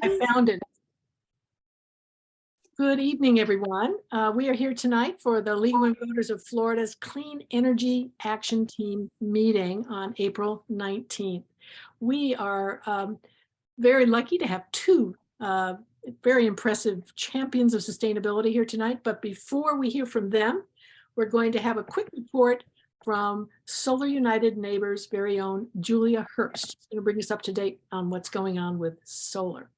I found it. Good evening, everyone. We are here tonight for the League of Women Voters of Florida's Clean Energy Action Team meeting on April 19th. We are very lucky to have two very impressive champions of sustainability here tonight. But before we hear from them, we're going to have a quick report from Solar United Neighbors' very own Julia Hurst. She's going to bring us up to date on what's going on with solar.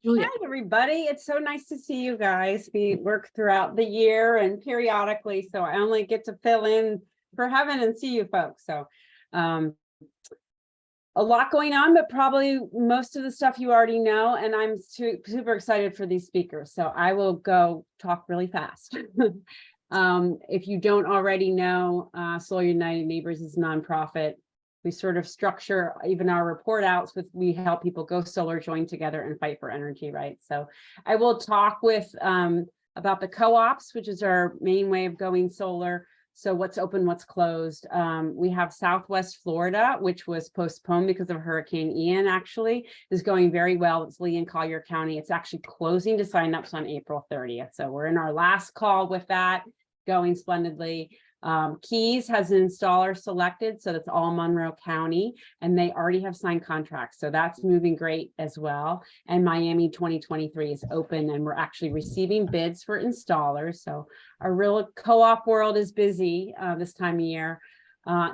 Julia. Hi, everybody. It's so nice to see you guys. We work throughout the year and periodically, so I only get to fill in for heaven and see you folks. So a lot going on, but probably most of the stuff you already know, and I'm super excited for these speakers. So I will go talk really fast. If you don't already know, Solar United Neighbors is a nonprofit. We sort of structure even our report outs with, we help people go solar, join together and fight for energy, right? So I will talk with about the co-ops, which is our main way of going solar. So what's open, what's closed. We have Southwest Florida, which was postponed because of Hurricane Ian, actually is going very well. It's Lee and Collier County. It's actually closing to signups on April 30th. So we're in our last call with that, going splendidly. Keys has an installer selected, so that's all Monroe County, and they already have signed contracts, so that's moving great as well. And Miami 2023 is open, and we're actually receiving bids for installers, so our real co-op world is busy this time of year.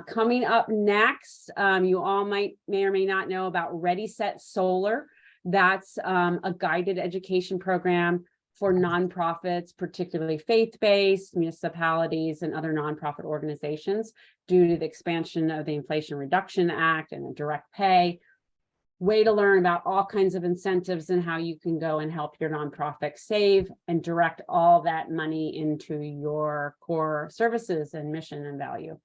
Coming up next, you all may or may not know about Ready Set Solar. That's a guided education program for nonprofits, particularly faith-based municipalities and other nonprofit organizations, due to the expansion of the Inflation Reduction Act and the direct pay. Way to learn about all kinds of incentives and how you can go and help your nonprofit save and direct all that money into your core services and mission and value.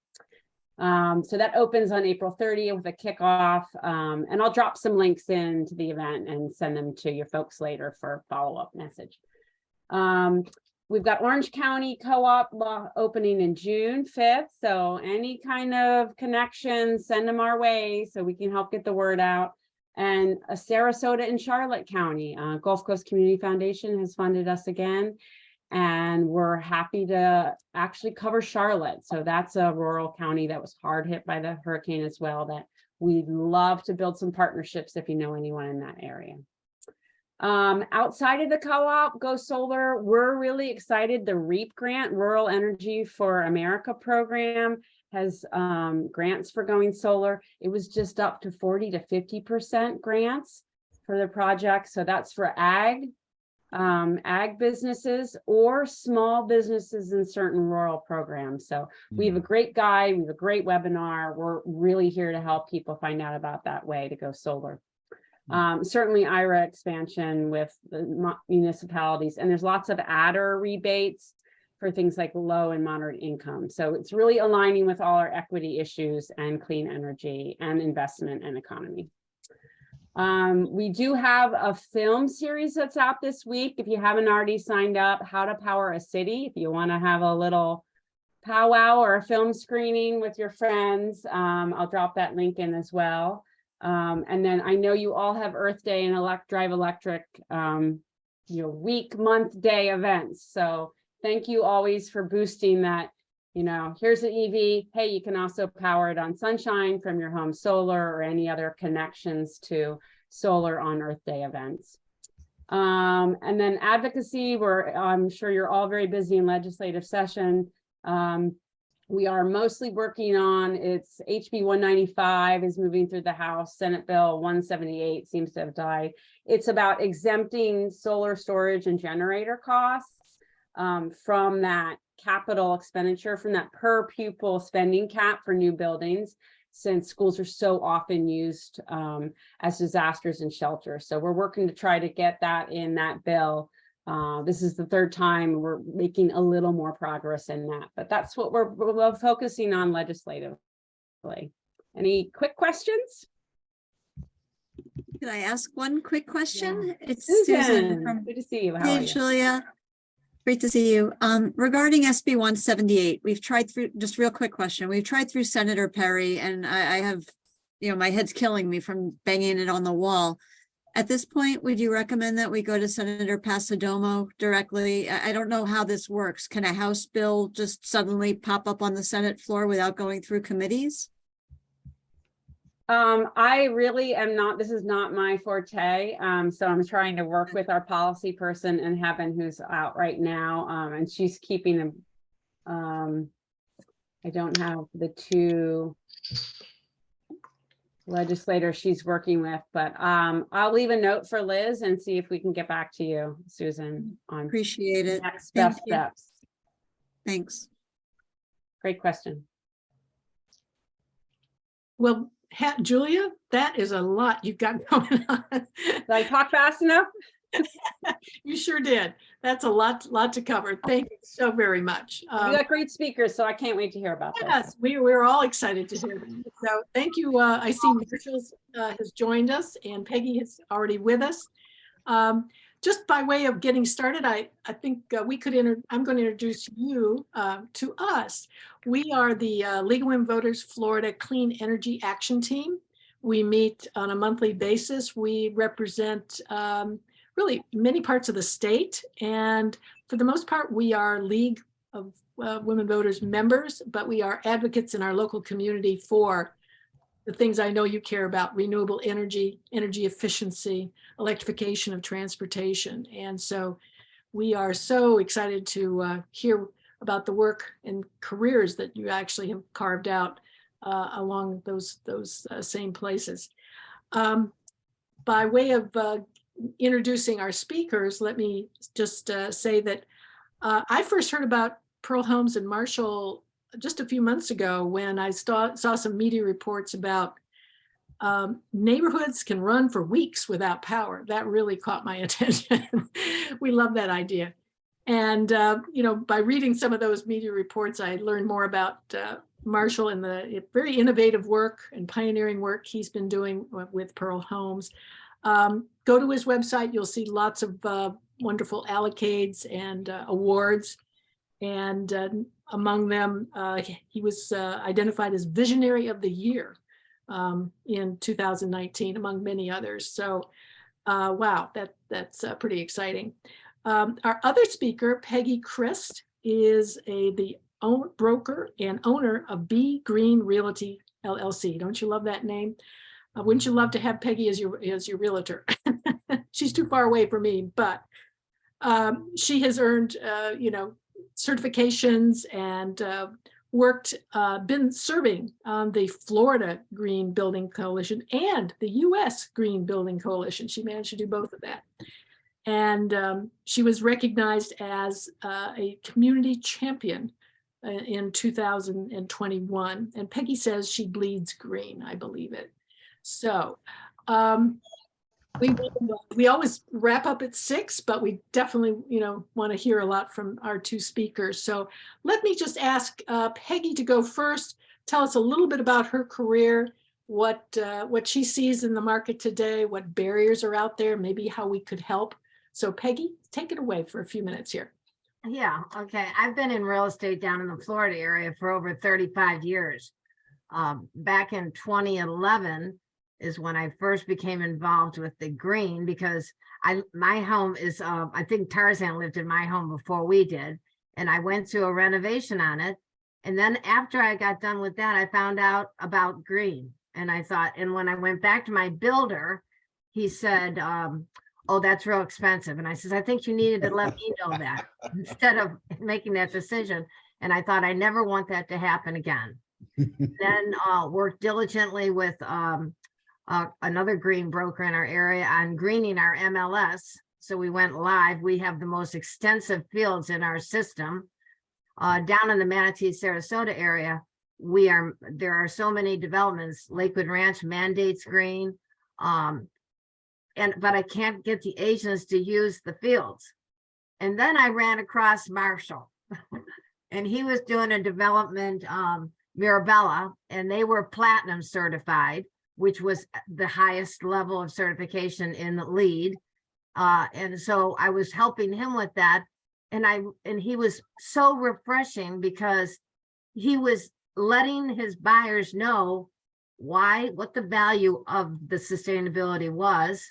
So that opens on April 30th with a kickoff, and I'll drop some links into the event and send them to your folks later for follow-up message. We've got Orange County Co-op opening in June 5th. So any kind of connections, send them our way so we can help get the word out. And Sarasota and Charlotte County, Gulf Coast Community Foundation has funded us again. And we're happy to actually cover Charlotte. So that's a rural county that was hard hit by the hurricane as well, that we'd love to build some partnerships if you know anyone in that area. Outside of the co-op, Go Solar, we're really excited. The REAP grant, Rural Energy for America program, has grants for going solar. It was just up to 40 to 50% grants for the project. So that's for ag businesses or small businesses in certain rural programs. So we have a great guide, we have a great webinar. We're really here to help people find out about that way to go solar. Certainly IRA expansion with the municipalities, and there's lots of adder rebates for things like low and moderate income. So it's really aligning with all our equity issues and clean energy and investment and economy. We do have a film series that's out this week. If you haven't already signed up, How to Power a City. If you want to have a little powwow or a film screening with your friends, I'll drop that link in as well. And then I know you all have Earth Day and Drive Electric, week, month, day events. So thank you always for boosting that. Here's an EV. Hey, you can also power it on sunshine from your home solar or any other connections to solar on Earth Day events. And then advocacy, I'm sure you're all very busy in legislative session. We are mostly working on, it's HB 195 is moving through the House, Senate Bill 178 seems to have died. It's about exempting solar storage and generator costs from that capital expenditure, from that per pupil spending cap for new buildings, since schools are so often used as disasters and shelters. So we're working to try to get that in that bill. This is the third time we're making a little more progress in that, but that's what we're focusing on legislatively. Any quick questions? Can I ask one quick question? Yeah. It's Susan from good to see you. How Hey, are you? Julia. Great to see you. Regarding SB 178, we've tried through, just real quick question. We've tried through Senator Perry, and I have, my head's killing me from banging it on the wall. At this point, would you recommend that we go to Senator Pasadomo directly? I don't know how this works. Can a House bill just suddenly pop up on the Senate floor without going through committees? I really am not, this is not my forte. So I'm trying to work with our policy person and Heaven, who's out right now. And she's keeping them. I don't have the two legislators she's working with, but I'll leave a note for Liz and see if we can get back to you, Susan, on Appreciate it. next Thank best you. steps. Thanks. Great question. Well, Julia, that is a lot you've got going on. Did I talk fast enough? You sure did. That's a lot to cover. Thank you so very much. You got great speakers, so I can't wait to hear about this. Yes, we're all excited to hear them. So thank you. I see Marshall has joined us and Peggy is already with us. Just by way of getting started, I think we could I'm going to introduce you to us. We are the League of Women Voters Florida Clean Energy Action Team. We meet on a monthly basis. We represent really many parts of the state. And for the most part, we are League of Women Voters members, but we are advocates in our local community for the things I know you care about: renewable energy, energy efficiency, electrification of transportation. And so we are so excited to hear about the work and careers that you actually have carved out along those same places. By way of introducing our speakers, let me just say that I first heard about Pearl Homes and Marshall just a few months ago when I saw some media reports about neighborhoods can run for weeks without power. That really caught my attention. We love that idea. And, you know, by reading some of those media reports, I learned more about Marshall and the very innovative work and pioneering work he's been doing with Pearl Homes. Go to his website, you'll see lots of wonderful allocates and awards. And among them, he was identified as Visionary of the Year in 2019, among many others. So, wow, that's pretty exciting. Our other speaker, Peggy Christ, is the broker and owner of B Green Realty LLC. Don't you love that name? Wouldn't you love to have Peggy as your realtor? She's too far away for me, but she has earned, you know, certifications and been serving on the Florida Green Building Coalition and the US Green Building Coalition. She managed to do both of that. And she was recognized as a community champion in 2021. And Peggy says she bleeds green, I believe it. So we always wrap up at 6, but we definitely, you know, want to hear a lot from our two speakers. So let me just ask Peggy to go first. Tell us a little bit about her career, what she sees in the market today, what barriers are out there, maybe how we could help. So Peggy, take it away for a few minutes here. Yeah, okay. I've been in real estate down in the Florida area for over 35 years. Back in 2011 is when I first became involved with the green, because my home is, I think Tarzan lived in my home before we did, and I went through a renovation on it. And then after I got done with that, I found out about green. And I thought, and when I went back to my builder, he said, oh, that's real expensive. And I says, I think you needed to let me know that instead of making that decision. And I thought, I never want that to happen again. Then worked diligently with another green broker in our area on greening our MLS. So we went live. We have the most extensive fields in our system. Down in the Manatee, Sarasota area, there are so many developments. Lakewood Ranch mandates green. But I can't get the agents to use the fields. And then I ran across Marshall and he was doing a development, Mirabella, and they were platinum certified, which was the highest level of certification in the lead. And so I was helping him with that. And he was so refreshing because he was letting his buyers know what the value of the sustainability was.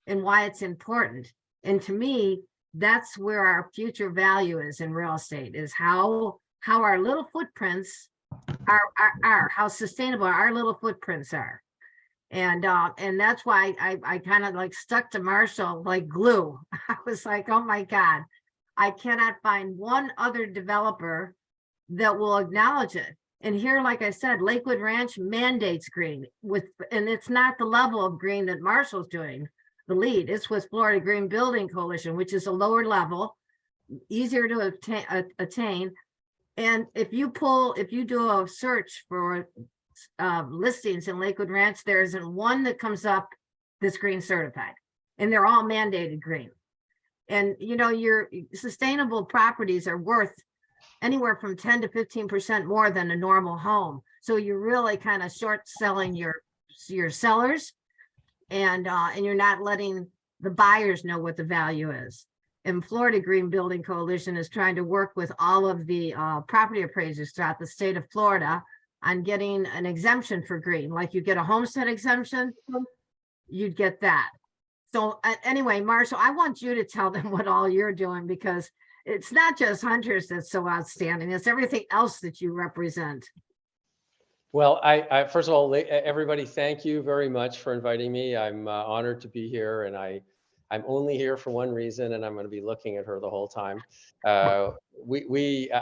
and why it's important. And to me, that's where our future value is in real estate, is how our little footprints are how sustainable our little footprints are. And that's why I kind of like stuck to Marshall like glue. I was like, oh my God, I cannot find one other developer that will acknowledge it. And here, like I said, Lakewood Ranch mandates green and it's not the level of green that Marshall's doing, the lead. It's with Florida Green Building Coalition, which is a lower level, easier to attain. And if you do a search for listings in Lakewood Ranch, there isn't one that comes up that's green certified, and they're all mandated green. And you know, your sustainable properties are worth anywhere from 10 to 15% more than a normal home. So you're really kind of short selling your sellers, and you're not letting the buyers know what the value is. And Florida Green Building Coalition is trying to work with all of the property appraisers throughout the state of Florida on getting an exemption for green. Like you get a homestead exemption, you'd get that. So anyway, Marshall, I want you to tell them what all you're doing, because it's not just Hunters that's so outstanding. It's everything else that you represent. Well, I first of all, everybody, thank you very much for inviting me. I'm honored to be here, and I'm only here for one reason, and I'm going to be looking at her the whole time. I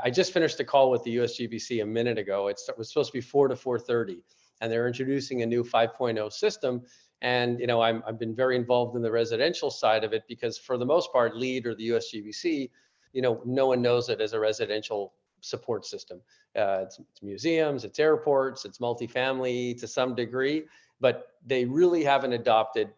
just finished a call with the USGBC a minute ago. It was supposed to be 4 to 4:30, and they're introducing a new 5.0 system. And you know, I've been very involved in the residential side of it, because for the most part, LEED or the USGBC, you know, no one knows it as a residential support system. It's museums, it's airports, it's multifamily to some degree, but they really haven't adopted,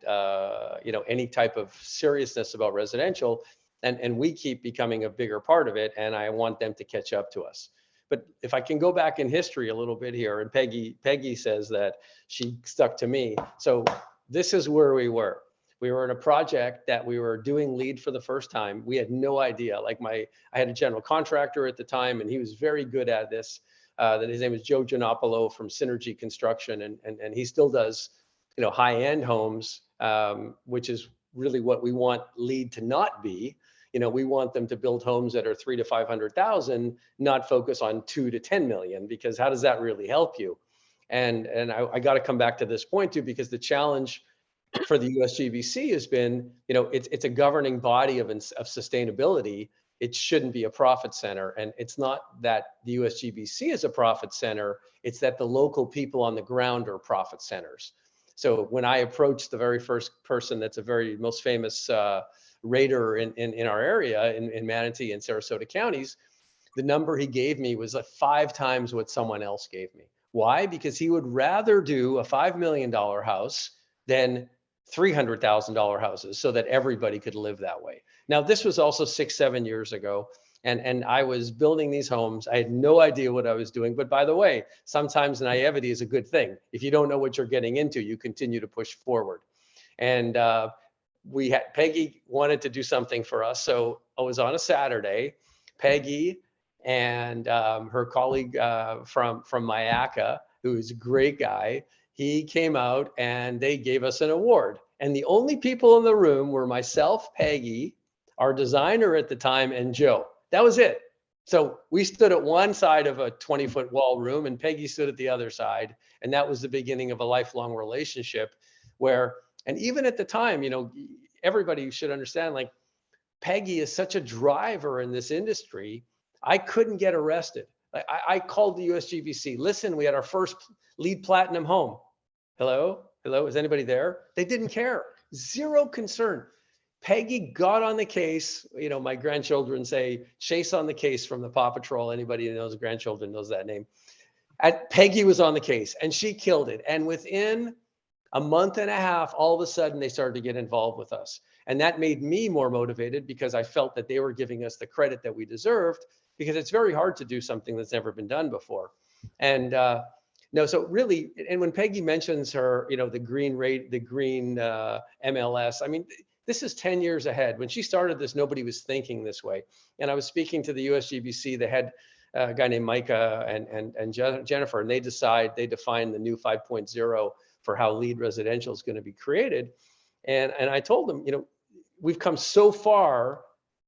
you know, any type of seriousness about residential, and we keep becoming a bigger part of it, and I want them to catch up to us. But if I can go back in history a little bit here, and Peggy says that she stuck to me. So this is where we were. We were in a project that we were doing LEED for the first time. We had no idea. Like I had a general contractor at the time, and he was very good at this. That his name is Joe Giannopolo from Synergy Construction, and he still does, you know, high-end homes, which is really what we want LEED to not be. You know, we want them to build homes that are 300,000 to 500,000, not focus on 2 to 10 million, because how does that really help you? And I got to come back to this point too, because the challenge for the USGBC has been, you know, it's a governing body of sustainability. It shouldn't be a profit center. And it's not that the USGBC is a profit center, it's that the local people on the ground are profit centers. So when I approached the very first person that's a very most famous rater in our area, in Manatee and Sarasota counties, the number he gave me was like 5 times what someone else gave me. Why? Because he would rather do a $5 million house than $300,000 houses, so that everybody could live that way. Now, this was also 6-7 years ago, and I was building these homes. I had no idea what I was doing. But by the way, sometimes naivety is a good thing. If you don't know what you're getting into, you continue to push forward. And Peggy wanted to do something for us. So it was on a Saturday. Peggy and her colleague from Mayaca, who is a great guy, he came out and they gave us an award. And the only people in the room were myself, Peggy, our designer at the time, and Joe. That was it. So we stood at one side of a 20-foot wall room, and Peggy stood at the other side. And that was the beginning of a lifelong relationship where, and even at the time, you know, everybody should understand, like, Peggy is such a driver in this industry. I couldn't get arrested. I called the USGBC. Listen, we had our first LEED Platinum home. Hello? Is anybody there? They didn't care. Zero concern. Peggy got on the case. You know, my grandchildren say, chase on the case from the Paw Patrol. Anybody who knows grandchildren knows that name. Peggy was on the case, and she killed it. And within a month and a half, all of a sudden, they started to get involved with us. And that made me more motivated, because I felt that they were giving us the credit that we deserved, because it's very hard to do something that's never been done before. And no, so really, and when Peggy mentions her, you know, the green rate, the green MLS, I mean, this is 10 years ahead. When she started this, nobody was thinking this way. And I was speaking to the USGBC, the head guy named Micah and Jennifer, and they define the new 5.0 for how LEED residential is going to be created. And I told them, we've come so far,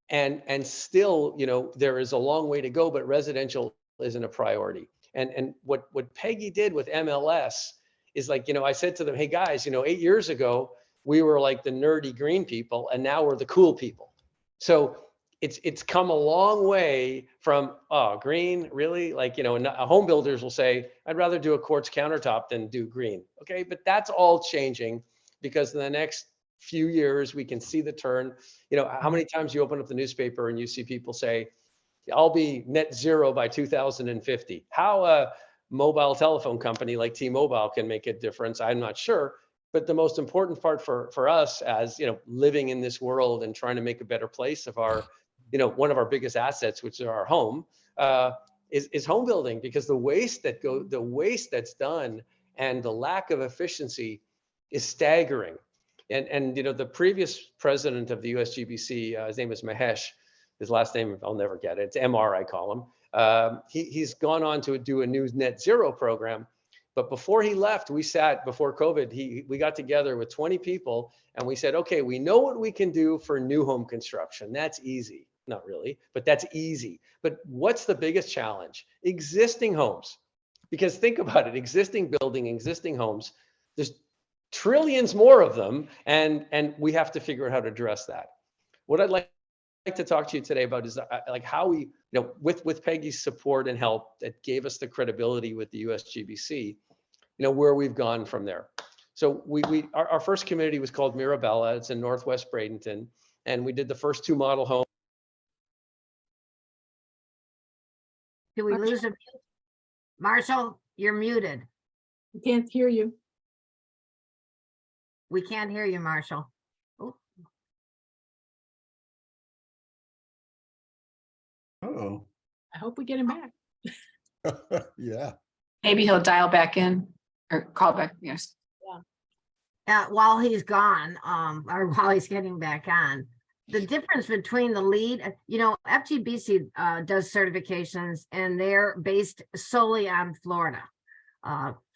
and still, there is a long way to go, but residential isn't a priority. And what Peggy did with MLS is like, I said to them, hey guys, 8 years ago, we were like the nerdy green people, and now we're the cool people. So it's come a long way from, oh, green, really? Like, home builders will say, I'd rather do a quartz countertop than do green. Okay, but that's all changing, because in the next few years, we can see the turn. How many times you open up the newspaper and you see people say, I'll be net zero by 2050. How a mobile telephone company like T-Mobile can make a difference, I'm not sure. But the most important part for us, as living in this world and trying to make a better place of our, one of our biggest assets, which is our home, is home building, because the waste that's done and the lack of efficiency is staggering. And the previous president of the USGBC, his name is Mahesh. His last name, I'll never get it. It's MR, I call him. He's gone on to do a new net zero program. But before he left, we sat before COVID, we got together with 20 people and we said, okay, we know what we can do for new home construction. That's easy. Not really, but that's easy. But what's the biggest challenge? Existing homes. Because think about it, existing building, existing homes, there's trillions more of them, and we have to figure out how to address that. What I'd like to talk to you today about is like how we, with Peggy's support and help that gave us the credibility with the USGBC, where we've gone from there. So our first community was called Mirabella. It's in Northwest Bradenton, and we did the first 2 model homes. Do we lose him? Marshall, you're muted. We can't hear you. We can't hear you, Marshall. Oh, I hope we get him back. yeah. Maybe he'll dial back in or call back. Yes. While he's gone, or while he's getting back on, the difference between the LEED, FGBC does certifications, and they're based solely on Florida,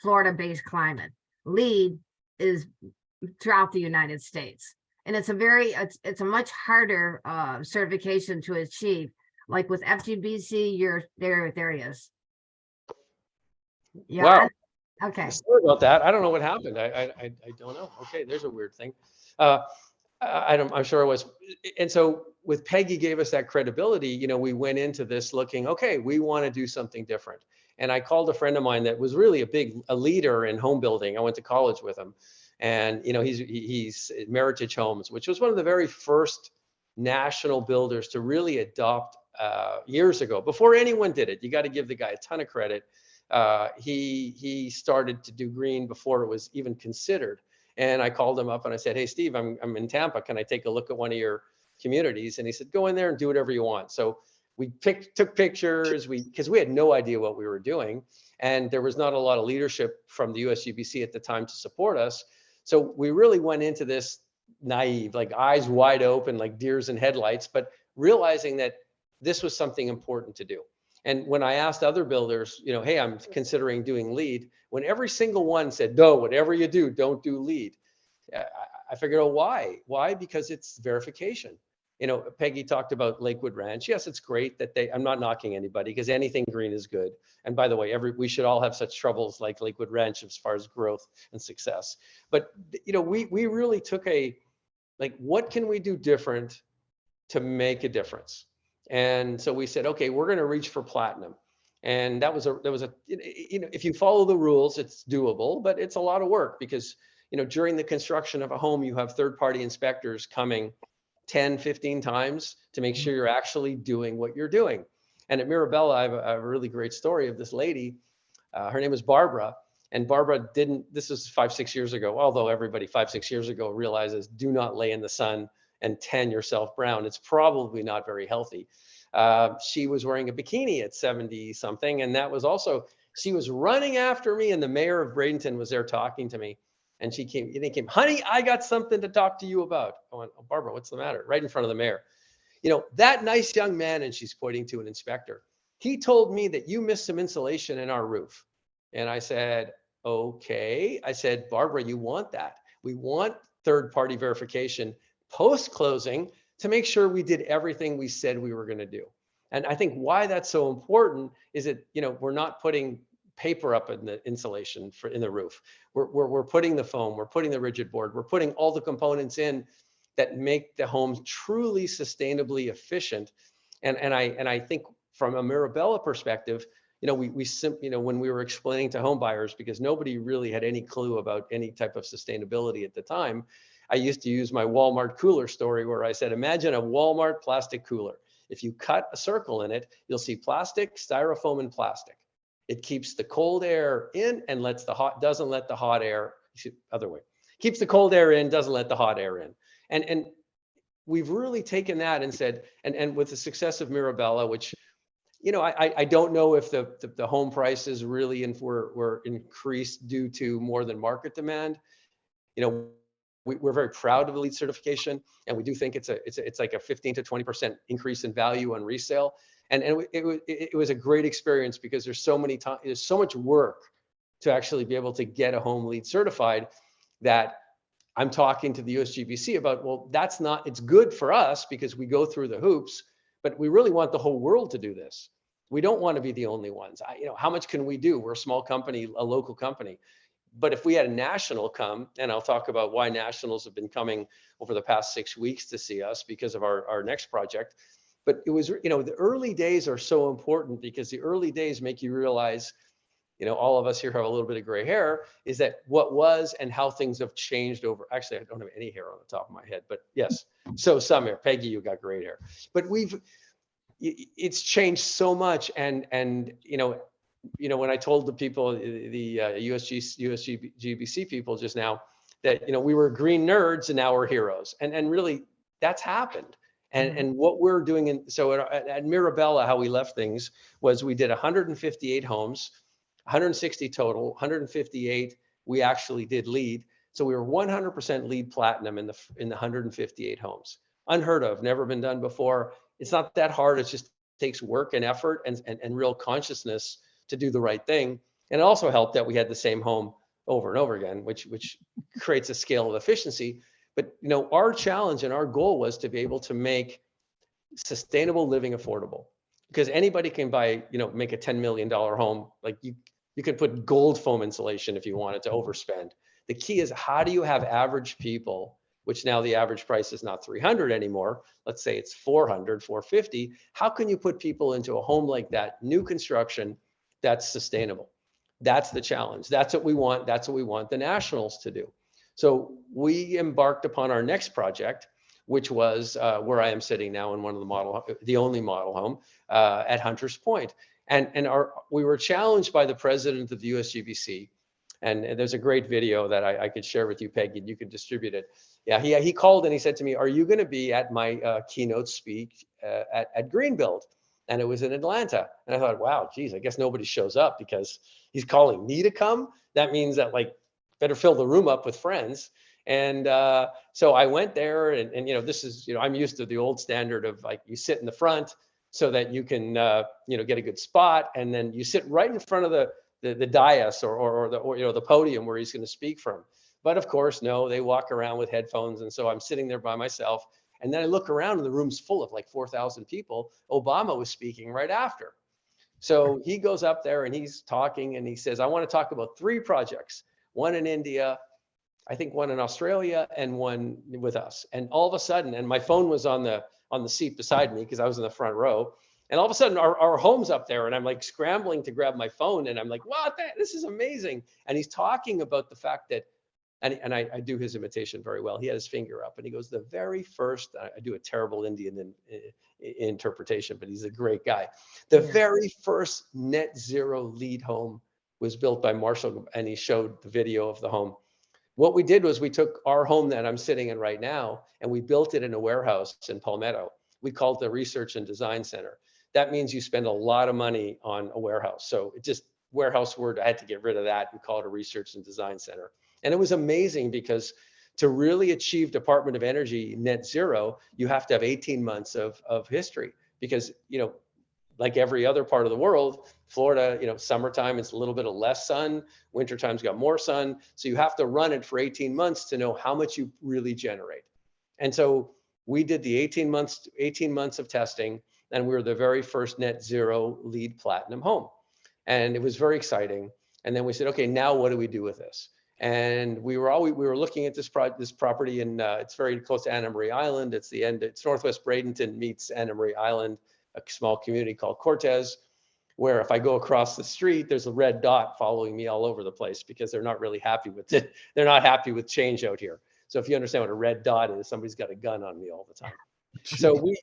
Florida-based climate. LEED is throughout the United States, and it's a much harder certification to achieve. Like with FGBC, there he is. Yeah. Wow. Okay. Sorry about that. I don't know what happened. I don't know. Okay, there's a weird thing. I'm sure it was. And so with Peggy gave us that credibility, we went into this looking, okay, we want to do something different. And I called a friend of mine that was really a leader in home building. I went to college with him, and he's Meritage Homes, which was one of the very first national builders to really adopt years ago, before anyone did it. You got to give the guy a ton of credit. He started to do green before it was even considered. And I called him up and I said, hey, Steve, I'm in Tampa. Can I take a look at one of your communities? And he said, go in there and do whatever you want. So we took pictures, because we had no idea what we were doing. And there was not a lot of leadership from the USGBC at the time to support us. So we really went into this naive, like eyes wide open, like deers in headlights, but realizing that this was something important to do. And when I asked other builders, hey, I'm considering doing LEED, when every single one said, no, whatever you do, don't do LEED. I figured, oh, why? Why? Because it's verification. Peggy talked about Lakewood Ranch. Yes, it's great that I'm not knocking anybody, because anything green is good. And by the way, we should all have such troubles like Lakewood Ranch as far as growth and success. But, we really took what can we do different to make a difference? And so we said, okay, we're going to reach for platinum. And there was a, if you follow the rules, it's doable, but it's a lot of work, because, during the construction of a home, you have third-party inspectors coming 10, 15 times to make sure you're actually doing what you're doing. And at Mirabella, I have a really great story of this lady. Her name was Barbara. And Barbara this was 5-6 years ago, although everybody 5-6 years ago realizes do not lay in the sun and tan yourself brown. It's probably not very healthy. She was wearing a bikini at 70 something. And that was also, she was running after me, and the mayor of Bradenton was there talking to me. And she came, honey, I got something to talk to you about. I went, oh, Barbara, what's the matter? Right in front of the mayor. That nice young man, and she's pointing to an inspector, he told me that you missed some insulation in our roof. And I said, okay. I said, Barbara, you want that. We want third-party verification post-closing to make sure we did everything we said we were going to do. And I think why that's so important is that, we're not putting paper up in the insulation in the roof. We're putting the foam, we're putting the rigid board, we're putting all the components in that make the homes truly sustainably efficient. And I think from a Mirabella perspective, when we were explaining to home buyers, because nobody really had any clue about any type of sustainability at the time, I used to use my Walmart cooler story where I said, imagine a Walmart plastic cooler. If you cut a circle in it, you'll see plastic, styrofoam, and plastic. It keeps the cold air in and doesn't let the hot air, other way, keeps the cold air in, doesn't let the hot air in. And we've really taken that and said, and with the success of Mirabella, which, I don't know if the home prices really were increased due to more than market demand. We're very proud of the LEED certification, and we do think it's like a 15 to 20% increase in value on resale. And it was a great experience because there's so much work to actually be able to get a home LEED certified that I'm talking to the USGBC about, well, it's good for us because we go through the hoops, but we really want the whole world to do this. We don't want to be the only ones. How much can we do? We're a small company, a local company. But if we had a national come, and I'll talk about why nationals have been coming over the past 6 weeks to see us because of our next project. But it was, the early days are so important because the early days make you realize, all of us here have a little bit of gray hair, is that what was and how things have changed over. Actually, I don't have any hair on the top of my head, but yes. So some hair. Peggy, you got great hair. But it's changed so much. And when I told the people, the USGBC people just now, that we were green nerds and now we're heroes, and really that's happened. And what we're doing at Mirabella, how we left things was we did 158 homes, 160 total, 158 we actually did LEED. So we were 100% LEED platinum in the 158 homes. Unheard of, never been done before. It's not that hard. It just takes work and effort and real consciousness to do the right thing. And it also helped that we had the same home over and over again, which creates a scale of efficiency. But our challenge and our goal was to be able to make sustainable living affordable, because anybody can buy, make a $10 million home. Like you could put gold foam insulation if you wanted to overspend. The key is, how do you have average people, which now the average price is not 300 anymore. Let's say it's 400, 450. How can you put people into a home like that, new construction, that's sustainable? That's the challenge. That's what we want. That's what we want the nationals to do. So we embarked upon our next project, which was where I am sitting now in one of the only model home at Hunters Point. And we were challenged by the president of the USGBC. And there's a great video that I could share with you, Peggy, and you can distribute it. Yeah, he called and he said to me, are you going to be at my keynote speak at Greenbuild? And it was in Atlanta. And I thought, wow, geez, I guess nobody shows up because he's calling me to come. That means that, like, better fill the room up with friends. And so I went there and this is, I'm used to the old standard of, like, you sit in the front so that you can, get a good spot. And then you sit right in front of the dais or the podium where he's going to speak from. But of course, no, they walk around with headphones. And so I'm sitting there by myself. And then I look around and the room's full of like 4,000 people. Obama was speaking right after. So he goes up there and he's talking and he says, I want to talk about 3 projects, one in India, I think one in Australia, and one with us. And all of a sudden, and my phone was on the seat beside me because I was in the front row. And all of a sudden our home's up there and I'm like scrambling to grab my phone and I'm like, wow, this is amazing. And he's talking about the fact that, and I do his imitation very well. He had his finger up and he goes, the very first, I do a terrible Indian interpretation, but he's a great guy. The very first net zero LEED home was built by Marshall, and he showed the video of the home. What we did was we took our home that I'm sitting in right now and we built it in a warehouse in Palmetto. We called it the Research and Design Center. That means you spend a lot of money on a warehouse. So it just, warehouse word, I had to get rid of that. We call it a Research and Design Center. And it was amazing because to really achieve Department of Energy net zero, you have to have 18 months of history because, like every other part of the world, Florida, you know, summertime, it's a little bit of less sun, wintertime's got more sun. So you have to run it for 18 months to know how much you really generate. And so we did the 18 months of testing, and we were the very first net zero LEED platinum home. And it was very exciting. And then we said, okay, now what do we do with this? And we were looking at this property, and it's very close to Anna Marie Island. It's Northwest Bradenton meets Anna Marie Island, a small community called Cortez, where if I go across the street, there's a red dot following me all over the place because they're not really happy with it. They're not happy with change out here. So if you understand what a red dot is, somebody's got a gun on me all the time. So we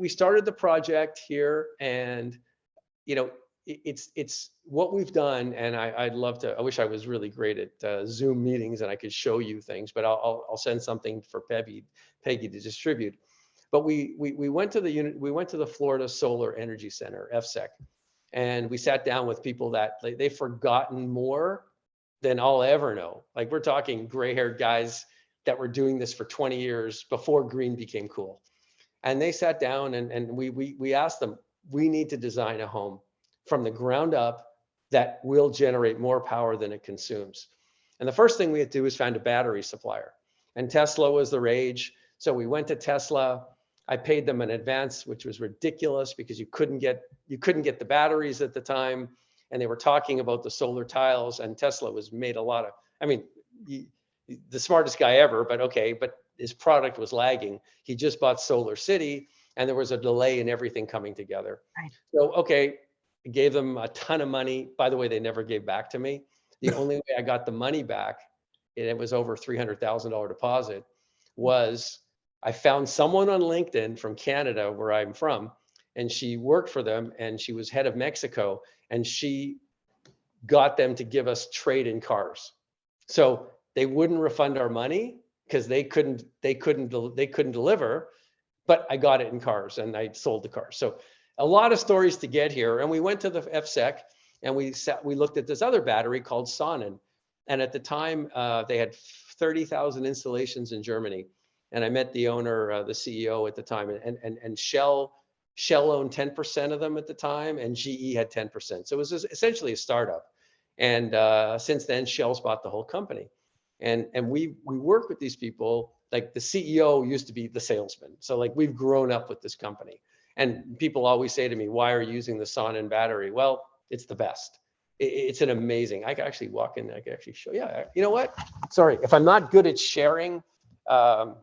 started the project here, and you know, it's what we've done. And I'd love to. I wish I was really great at Zoom meetings and I could show you things, but I'll send something for Peggy to distribute. But we went to the Florida Solar Energy Center, FSEC, and we sat down with people that they've forgotten more than I'll ever know. Like, we're talking gray-haired guys that were doing this for 20 years before green became cool. And they sat down and we asked them, we need to design a home from the ground up that will generate more power than it consumes. And the first thing we had to do is find a battery supplier. And Tesla was the rage. So we went to Tesla. I paid them in advance, which was ridiculous because you couldn't get the batteries at the time. And they were talking about the solar tiles, and Tesla was made a lot of, I mean, the smartest guy ever, but okay, but his product was lagging. He just bought Solar City, and there was a delay in everything coming together. Right. So, okay, I gave them a ton of money. By the way, they never gave back to me. The only way I got the money back, and it was over $300,000 deposit, was I found someone on LinkedIn from Canada, where I'm from, and she worked for them, and she was head of Mexico, and she got them to give us trade-in cars. So they wouldn't refund our money because they couldn't deliver, but I got it in cars and I sold the cars. So a lot of stories to get here. And we went to the FSEC and we looked at this other battery called Sonnen. And at the time, they had 30,000 installations in Germany. And I met the owner, the CEO at the time, and Shell owned 10% of them at the time, and GE had 10%. So it was essentially a startup. And since then, Shell's bought the whole company. And we work with these people. Like, the CEO used to be the salesman. So like, we've grown up with this company. And people always say to me, why are you using the Sonnen battery? Well, it's the best. It's an amazing, I can actually walk in, I can actually show. Yeah, you know what? Sorry, if I'm not good at sharing, I'm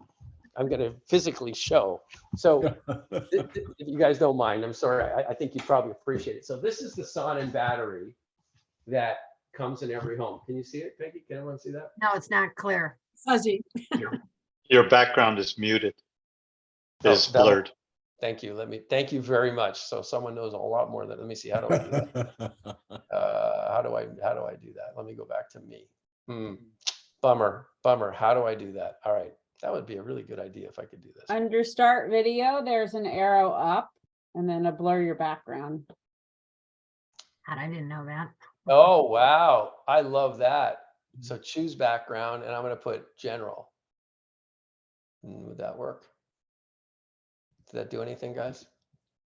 going to physically show. So if you guys don't mind, I'm sorry. I think you probably appreciate it. So this is the Sonnen battery that comes in every home. Can you see it, Peggy? Can everyone see that? No, it's not clear. Fuzzy. Your background is muted. It's blurred. Thank you. Thank you very much. So someone knows a lot more than, let me see, how do I do that? How do I do that? Let me go back to me. Bummer. How do I do that? All right. That would be a really good idea if I could do this. Under start video, there's an arrow up and then a blur your background. God, I didn't know that. Oh, wow. I love that. So choose background, and I'm going to put general. Would that work? Did that do anything, guys?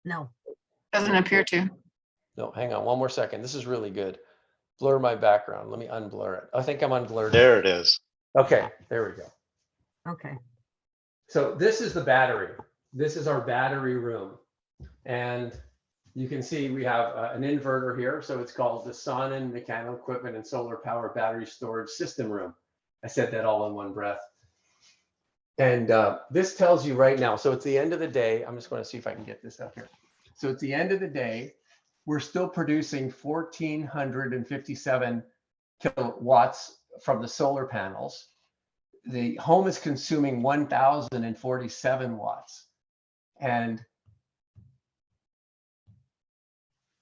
No. Doesn't appear to. No, hang on one more second. This is really good. Blur my background. Let me unblur it. I think I'm unblurred. There it is. Okay, there we go. Okay. So this is the battery. This is our battery room. And you can see we have an inverter here. So it's called the Sonnen Mechanical Equipment and Solar Power Battery Storage System Room. I said that all in one breath. And this tells you right now, so it's the end of the day. I'm just going to see if I can get this up here. So it's the end of the day. We're still producing 1,457 kilowatts from the solar panels. The home is consuming 1,047 watts. And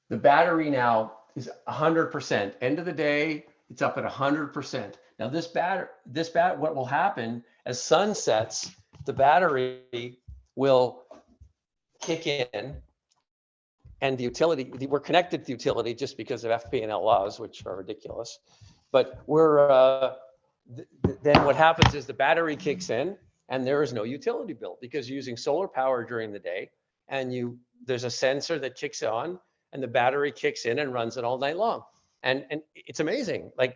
the battery now is 100%. End of the day, it's up at 100%. Now what will happen as sun sets, the battery will kick in, and the utility, we're connected to the utility just because of FP&L laws, which are ridiculous. But then what happens is the battery kicks in and there is no utility bill because you're using solar power during the day and there's a sensor that kicks on, and the battery kicks in and runs it all night long. And it's amazing. Like,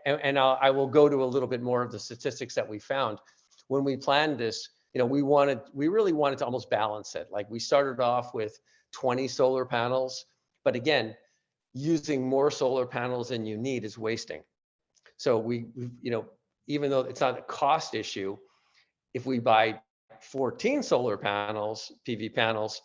and I will go to a little bit more of the statistics that we found when we planned this. You know, we really wanted to almost balance it. Like, we started off with 20 solar panels, but again, using more solar panels than you need is wasting. So we, you know, even though it's not a cost issue, if we buy 14 solar panels, PV panels,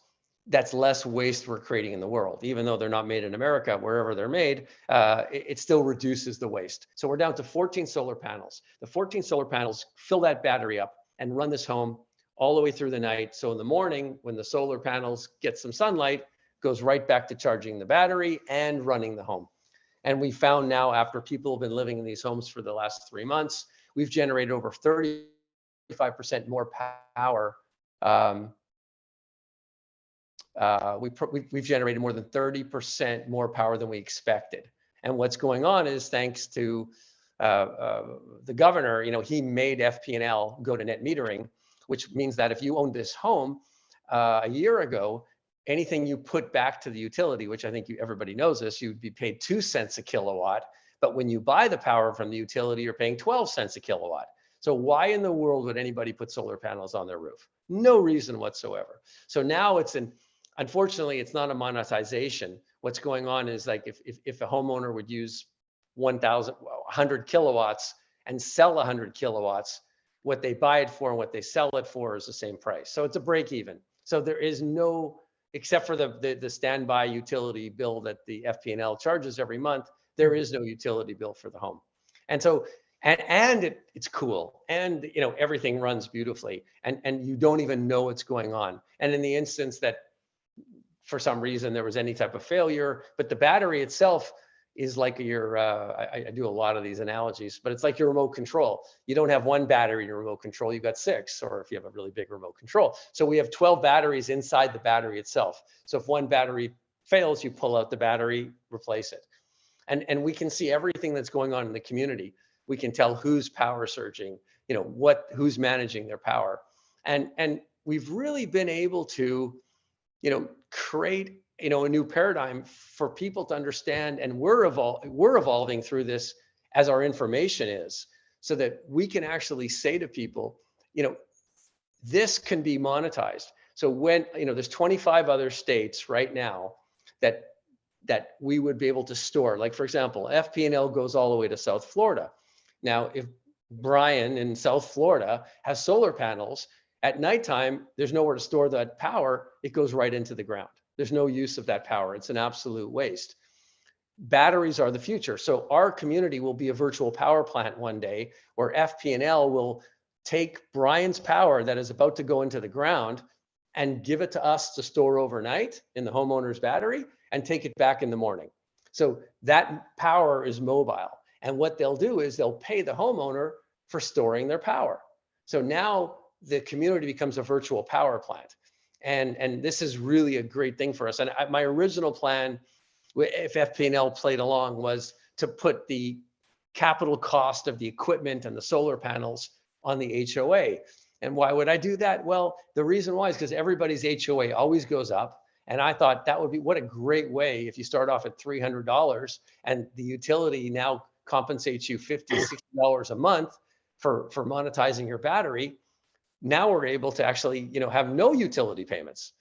that's less waste we're creating in the world. Even though they're not made in America, wherever they're made, it still reduces the waste. So we're down to 14 solar panels. The 14 solar panels fill that battery up and run this home all the way through the night. So in the morning, when the solar panels get some sunlight, goes right back to charging the battery and running the home. And we found now, after people have been living in these homes for the last 3 months, we've generated over 35% more power. We've generated more than 30% more power than we expected. And what's going on is, thanks to the governor, you know, he made FP&L go to net metering, which means that if you owned this home a year ago, anything you put back to the utility, which I think everybody knows this, you'd be paid 2 cents a kilowatt. But when you buy the power from the utility, you're paying 12 cents a kilowatt. So why in the world would anybody put solar panels on their roof? No reason whatsoever. So now unfortunately, it's not a monetization. What's going on is, like, if a homeowner would use 100 kilowatts and sell 100 kilowatts, what they buy it for and what they sell it for is the same price. So it's a break even. So there is no, except for the standby utility bill that the FP&L charges every month, there is no utility bill for the home. And so, it's cool, and you know, everything runs beautifully, and you don't even know what's going on. And in the instance that for some reason there was any type of failure, but the battery itself is like your, I do a lot of these analogies, but it's like your remote control. You don't have one battery in your remote control, you've got 6, or if you have a really big remote control. So we have 12 batteries inside the battery itself. So if one battery fails, you pull out the battery, replace it. And we can see everything that's going on in the community. We can tell who's power surging, you know, who's managing their power. And we've really been able to, you know, create, you know, a new paradigm for people to understand. And we're evolving through this as our information is, so that we can actually say to people, you know, this can be monetized. So when, you know, there's 25 other states right now that we would be able to store. Like, for example, FP&L goes all the way to South Florida. Now, if Brian in South Florida has solar panels, at nighttime, there's nowhere to store that power. It goes right into the ground. There's no use of that power. It's an absolute waste. Batteries are the future. So our community will be a virtual power plant one day, where FP&L will take Brian's power that is about to go into the ground and give it to us to store overnight in the homeowner's battery and take it back in the morning. So that power is mobile. And what they'll do is they'll pay the homeowner for storing their power. So now the community becomes a virtual power plant. And this is really a great thing for us. And my original plan, if FP&L played along, was to put the capital cost of the equipment and the solar panels on the HOA. And why would I do that? Well, the reason why is because everybody's HOA always goes up. And I thought that would be, what a great way, if you start off at $300 and the utility now compensates you $50, $60 a month for monetizing your battery. Now we're able to actually, you know, have no utility payments,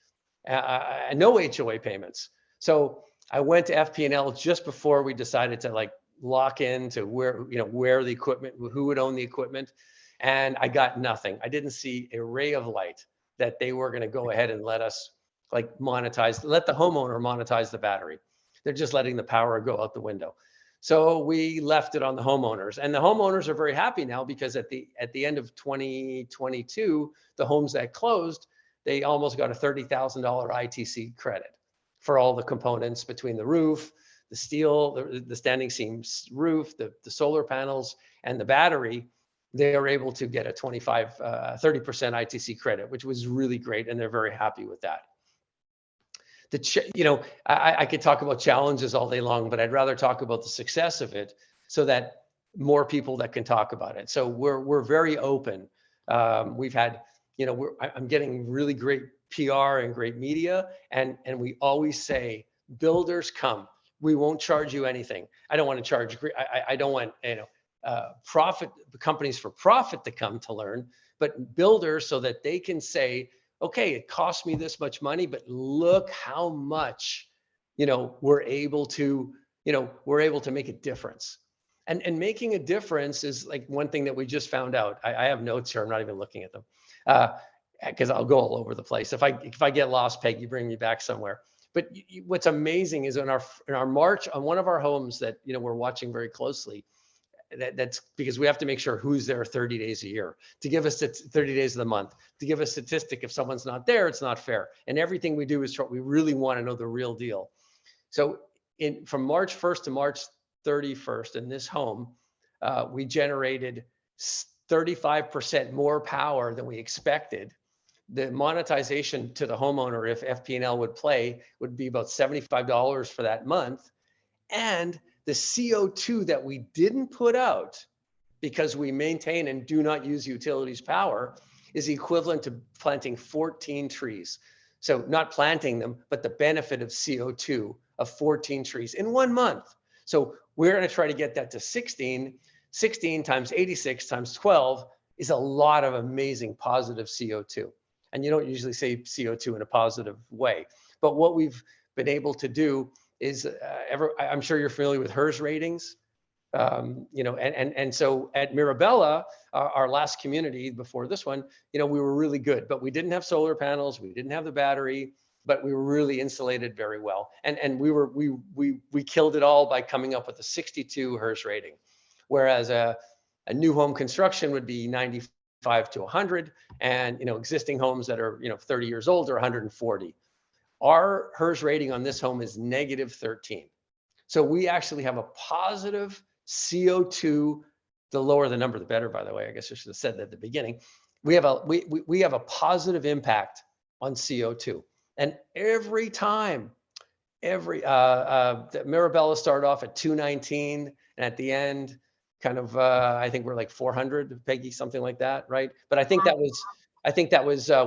no HOA payments. So I went to FP&L just before we decided to, like, lock into where the equipment, who would own the equipment. And I got nothing. I didn't see a ray of light that they were going to go ahead and let us, like, let the homeowner monetize the battery. They're just letting the power go out the window. So we left it on the homeowners, and the homeowners are very happy now, because at the end of 2022, the homes that closed, they almost got a $30,000 ITC credit for all the components between the roof, the steel, the standing seam roof, the solar panels, and the battery. They were able to get a 30% ITC credit, which was really great, and they're very happy with that. I could talk about challenges all day long, but I'd rather talk about the success of it, so that more people that can talk about it. So we're very open. We've had you know, I'm getting really great PR and great media. And we always say, builders come, we won't charge you anything. I don't want to charge, I don't want, profit companies for profit to come to learn, but builders so that they can say, okay, it cost me this much money, but look how much, we're able to make a difference. And making a difference is like one thing that we just found out. I have notes here. I'm not even looking at them because I'll go all over the place. If I get lost, Peggy, bring me back somewhere. But what's amazing is in our March on one of our homes that we're watching very closely. That's because we have to make sure who's there 30 days a year to give us 30 days of the month, to give a statistic. If someone's not there, it's not fair. And everything we do is we really want to know the real deal. So from March 1st to March 31st in this home, we generated 35% more power than we expected. The monetization to the homeowner, if FP&L would play, would be about $75 for that month. And the CO2 that we didn't put out because we maintain and do not use utilities power is equivalent to planting 14 trees. So not planting them, but the benefit of CO2 of 14 trees in 1 month. So we're going to try to get that to 16. 16 times 86 times 12 is a lot of amazing positive CO2. And you don't usually say CO2 in a positive way. But what we've been able to do is, I'm sure you're familiar with HERS ratings. And so at Mirabella, our last community before this one, we were really good, but we didn't have solar panels, we didn't have the battery, but we were really insulated very well. And we killed it all by coming up with a 62 HERS rating, whereas a new home construction would be 95 to 100, and existing homes that are 30 years old are 140. Our HERS rating on this home is -13. So we actually have a positive CO2. The lower the number, the better, by the way. I guess I should have said that at the beginning. We have a positive impact on CO2. And every time, the Mirabella started off at 219, and at the end, kind of, I think we're like 400, Peggy, something like that, right? But I think that was that was a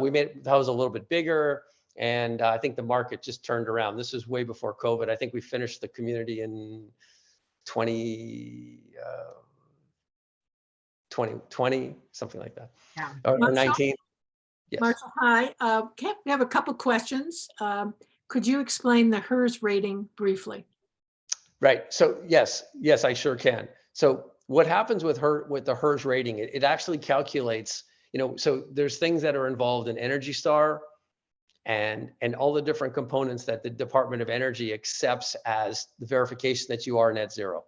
little bit bigger. And I think the market just turned around. This is way before COVID. I think we finished the community in 2020, something like that. Yeah. Or 19. Yes. Marshall, hi. We have a couple questions. Could you explain the HERS rating briefly? Right. So yes, I sure can. So what happens with the HERS rating, it actually calculates, so there's things that are involved in Energy Star, and all the different components that the Department of Energy accepts as the verification that you are net zero.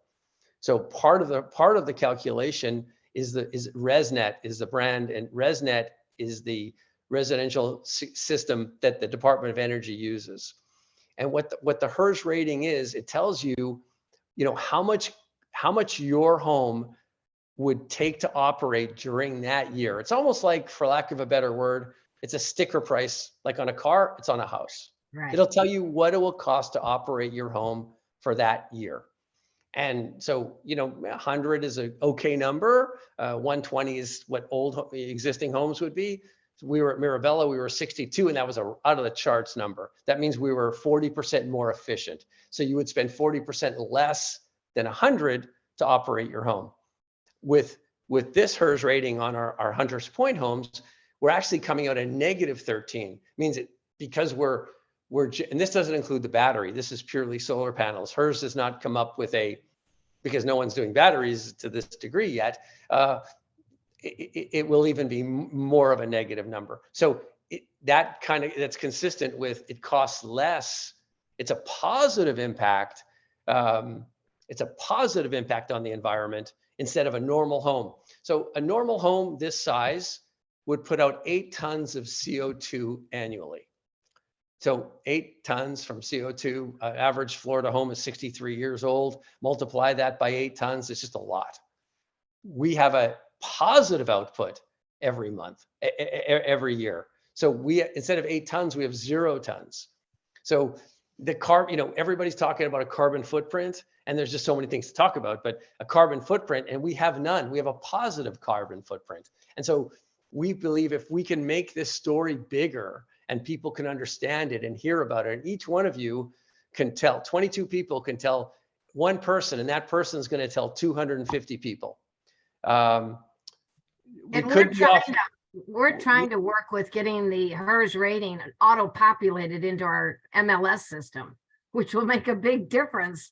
So part of the calculation is ResNet is the brand, and ResNet is the residential system that the Department of Energy uses. And what the HERS rating is, it tells you, how much your home would take to operate during that year. It's almost like, for lack of a better word, it's a sticker price, like on a car, it's on a house. Right. It'll tell you what it will cost to operate your home for that year. And so, 100 is an okay number. 120 is what existing homes would be. So we were at Mirabella, we were 62, and that was out of the charts number. That means we were 40% more efficient. So you would spend 40% less than 100 to operate your home. With this HERS rating on our Hunters Point homes, we're actually coming out at -13. Means it because and this doesn't include the battery. This is purely solar panels. HERS does not come up with because no one's doing batteries to this degree yet. It will even be more of a negative number. So that's consistent with it costs less. It's a positive impact. It's a positive impact on the environment instead of a normal home. So a normal home this size would put out 8 tons of CO2 annually. So 8 tons from CO2, average Florida home is 63 years old. Multiply that by 8 tons, it's just a lot. We have a positive output every month, every year. So instead of 8 tons, we have 0 tons. So the everybody's talking about a carbon footprint, and there's just so many things to talk about, but a carbon footprint, and we have none. We have a positive carbon footprint. And so we believe if we can make this story bigger and people can understand it and hear about it, and each one of you can tell, 22 people can tell one person, and that person is going to tell 250 people. We And could be off. we're trying to work with getting the HERS rating auto-populated into our MLS system, which will make a big difference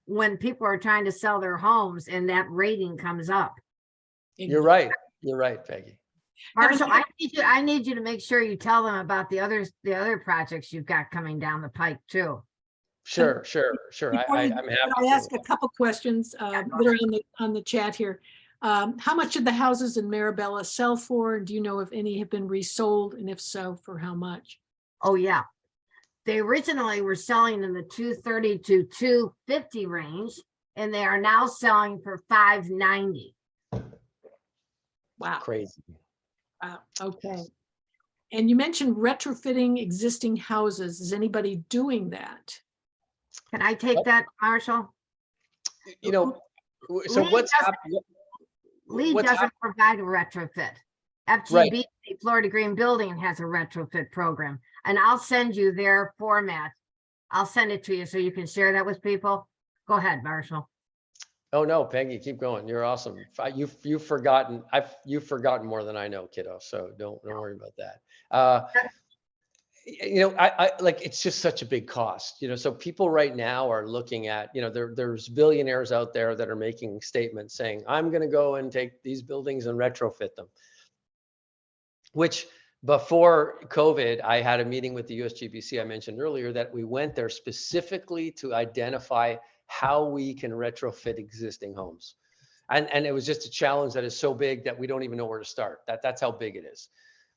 when people are trying to sell their homes and that rating comes up. You're right. You're right, Peggy. Marshall, I need you to make sure you tell them about the other projects you've got coming down the pike too. Sure. Before I'm you- happy Can I ask to. a couple questions that are on the chat here? How much did the houses in Marabella sell for? Do you know if any have been resold, and if so, for how much? Oh, yeah. They originally were selling in the 230 to 250 range, and they are now selling for 590. Wow. Crazy. Wow. Okay. And you mentioned retrofitting existing houses. Is anybody doing that? Can I take that, Marshall? You know, so Lee what's doesn't- happening? Lee What's doesn't provide a retrofit. FGB, Florida Green Building, has a retrofit program, and I'll send you their format. I'll send it to you so you can share that with people. Go ahead, Marshall. Oh no, Peggy, keep going. You're awesome. You've forgotten. You've forgotten more than I know, kiddo. So don't worry about that. You know, I like, it's just such a big cost. You know, so people right now are looking at, you know, there's billionaires out there that are making statements saying, I'm going to go and take these buildings and retrofit them. Which before COVID, I had a meeting with the USGBC I mentioned earlier that we went there specifically to identify how we can retrofit existing homes. And it was just a challenge that is so big that we don't even know where to start. That's how big it is.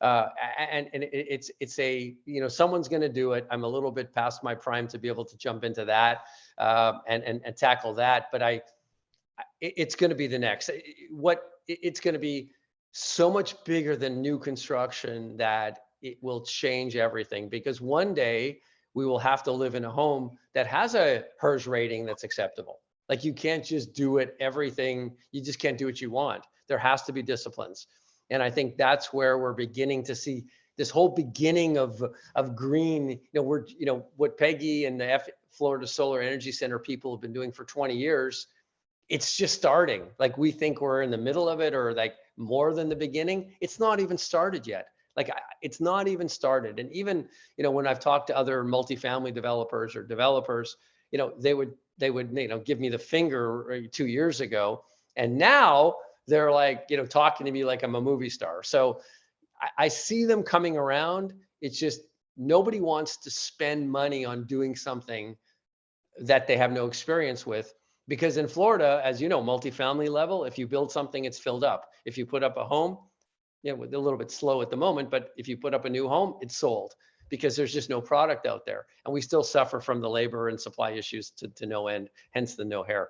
And it's a, you know, someone's going to do it. I'm a little bit past my prime to be able to jump into that and tackle that. But it's going to be the next. It's going to be so much bigger than new construction that it will change everything, because one day we will have to live in a home that has a HERS rating that's acceptable. Like, you can't just do it everything. You just can't do what you want. There has to be disciplines. And I think that's where we're beginning to see this whole beginning of green. You know, what Peggy and the Florida Solar Energy Center people have been doing for 20 years. It's just starting. Like, we think we're in the middle of it, or like more than the beginning. It's not even started yet. Like, it's not even started. And even, you know, when I've talked to other multifamily developers or developers, you know, they would, you know, give me the finger 2 years ago. And now they're like, you know, talking to me like I'm a movie star. So I see them coming around. It's just nobody wants to spend money on doing something that they have no experience with. Because in Florida, as you know, multifamily level, if you build something, it's filled up. If you put up a home, you know, a little bit slow at the moment, but if you put up a new home, it's sold, because there's just no product out there. And we still suffer from the labor and supply issues to no end, hence the no hair.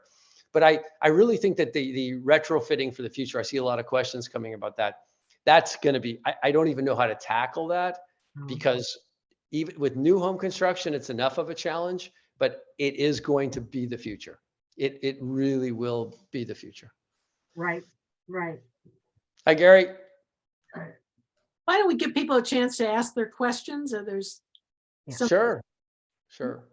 But I really think that the retrofitting for the future, I see a lot of questions coming about that. That's going to be, I don't even know how to tackle that, because even with new home construction, it's enough of a challenge, but it is going to be the future. It really will be the future. Right. Hi, Gary. Why don't we give people a chance to ask their questions? Or there's some- Sure.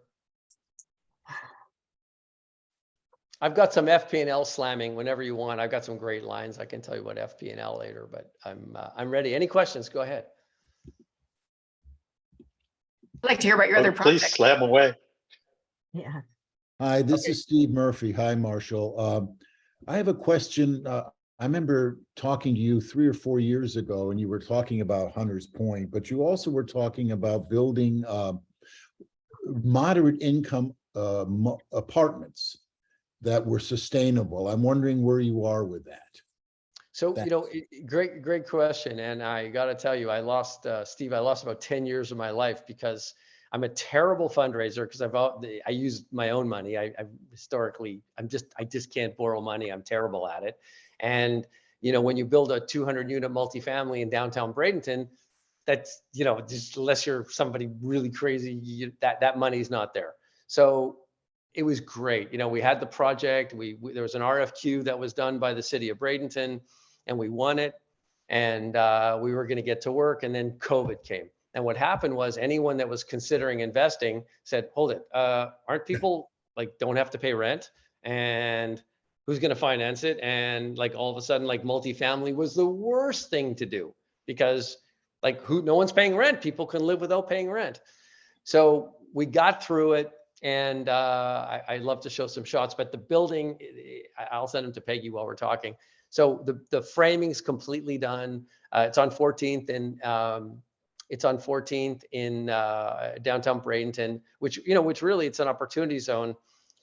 I've got some FP&L slamming whenever you want. I've got some great lines. I can tell you about FP&L later, but I'm ready. Any questions? Go ahead. I'd like to hear about your other Please project. slam away. Yeah. Hi, this Okay. is Steve Murphy. Hi, Marshall. I have a question. I remember talking to you 3 or 4 years ago, and you were talking about Hunters Point, but you also were talking about building moderate income apartments that were sustainable. I'm wondering where you are with that. So, you know, great question. And I got to tell you, I lost, Steve, I lost about 10 years of my life because I'm a terrible fundraiser, because I use my own money. I historically, I just can't borrow money. I'm terrible at it. And, you know, when you build a 200-unit multifamily in downtown Bradenton, that's, you know, just unless you're somebody really crazy, that money's not there. So it was great. You know, we had the project. There was an RFQ that was done by the city of Bradenton, and we won it. and we were going to get to work, and then COVID came. And what happened was anyone that was considering investing said, hold it, aren't people like don't have to pay rent? And who's going to finance it? And like all of a sudden, like multifamily was the worst thing to do because like no one's paying rent. People can live without paying rent. So we got through it. And I'd love to show some shots, but the building, I'll send them to Peggy while we're talking. So the framing's completely done. It's on 14th and it's on 14th in downtown Bradenton, which really it's an opportunity zone,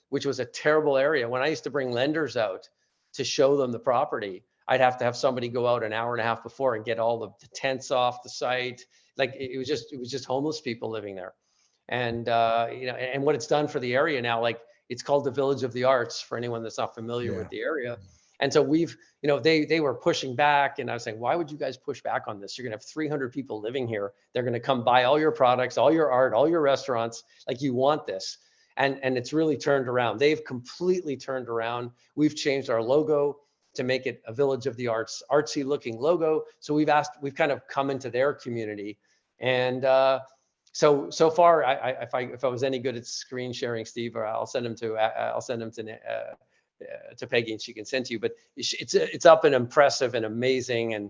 which was a terrible area. When I used to bring lenders out to show them the property, I'd have to have somebody go out an hour and a half before and get all the tents off the site. Like it was just homeless people living there. And and what it's done for the area now, like it's called the Village of the Arts for anyone that's not familiar with the area. And so we've, they were pushing back, and I was saying, why would you guys push back on this? You're gonna have 300 people living here. They're gonna come buy all your products, all your art, all your restaurants. Like you want this, and it's really turned around. They've completely turned around. We've changed our logo to make it a Village of the Arts, artsy looking logo. So we've kind of come into their community, and so far, if I was any good at screen sharing, Steve, or I'll send them to Peggy and she can send to you. But it's up and impressive and amazing, and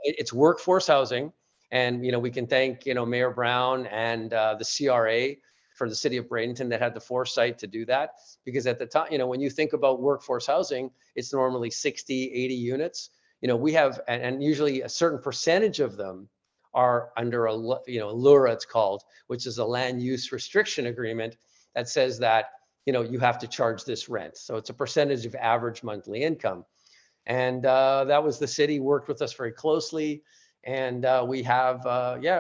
it's workforce housing. And we can thank Mayor Brown and the CRA for the city of Bradenton that had the foresight to do that, because at the time, when you think about workforce housing, it's normally 60, 80 units. We have, and usually a certain percentage of them are under a LURA, it's called, which is a land use restriction agreement that says that you have to charge this rent. So it's a percentage of average monthly income, and that was the city worked with us very closely, and we have